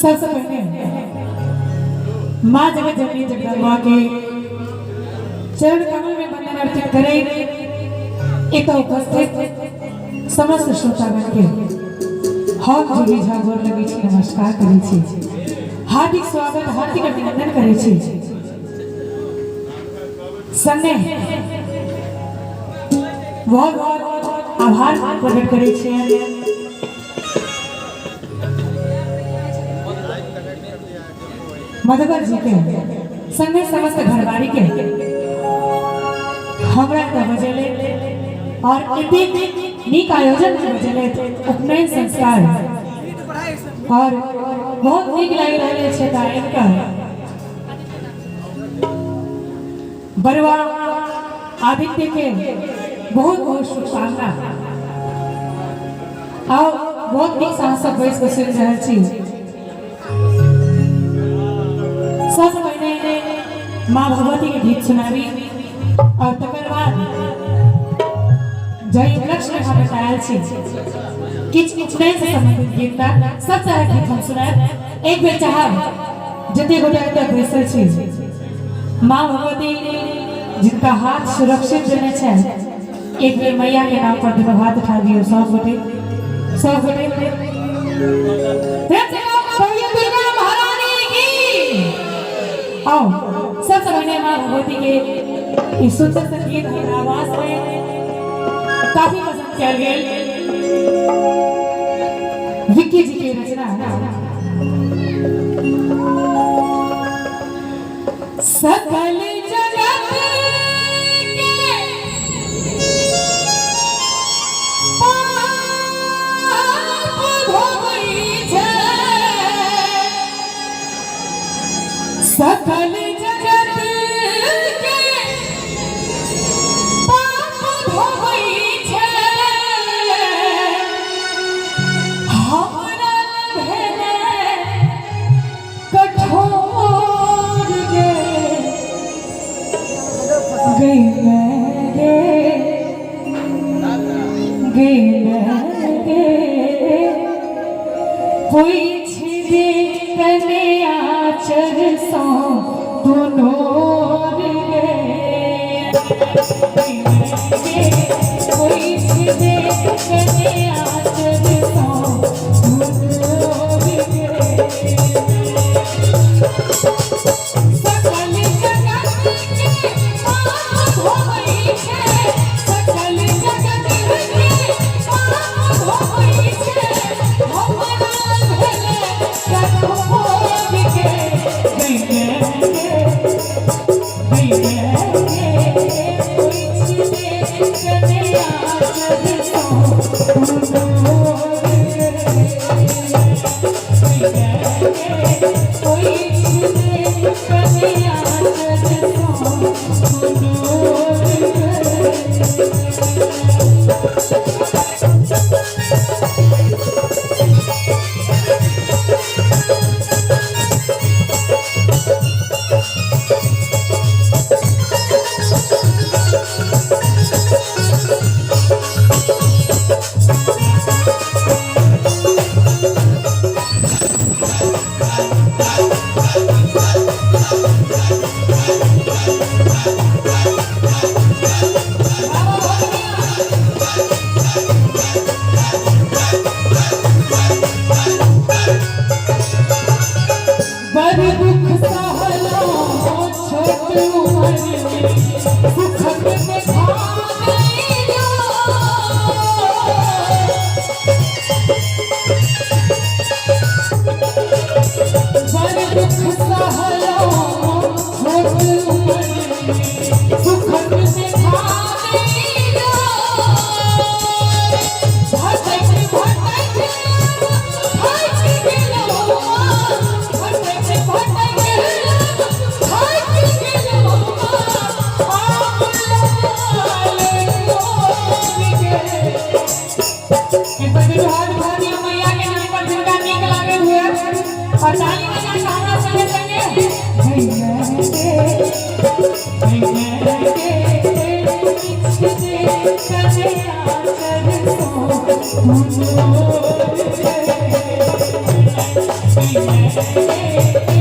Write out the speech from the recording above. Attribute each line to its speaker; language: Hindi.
Speaker 1: सबसे पहले माँ जगत जननी जगदम्बा के चरण कमल में वंदन अर्पित करें। एक उपस्थित समस्त श्रोतागण के हम जोड़ी झागोर लगी छी नमस्कार करै छी, हार्दिक स्वागत हार्दिक अभिनंदन करै छी। संगे बहुत बहुत आभार प्रकट करै छी मधुकर जी के संगे समस्त घरवारी के हमरा के बजेले और एतेक नीक आयोजन में बजेले उपनयन संस्कार और बहुत नीक लग रहे छे गायन का बरवा आदित्य के बहुत बहुत शुभकामना और बहुत नीक सांसद बैस के सुन रहे छी। सबसे पहले माँ भगवती के गीत सुनावी और तकर बाद जय लक्ष्य में हम बतायल छी किछ उपनयन से संबंधित गीत का सब तरह गीत हम सुनाए। एक बेर चाहब जते गोटे तक बैसल छी माँ भगवती जिनका हाथ सुरक्षित देने छे एक बेर मैया के नाम पर दोनों हाथ उठा दियो सब गोटे आओ सबसे पहले माँ भगवती के इस सुंदर संगीत की आवाज में काफी पसंद किया गया विक्की जी की रचना सकल जगत सकल जगत के पाप धोई छे हमरा भेले कठोर गे पूछ दे कन्या आचर सो दोनों गे पूछ दे कन्या आचर सो दोनों गे सकल जगत के पाप धोई छे सकल जगत के पाप धोई छे हमरा भेले कठोर गे
Speaker 2: Thank you.
Speaker 1: जय जय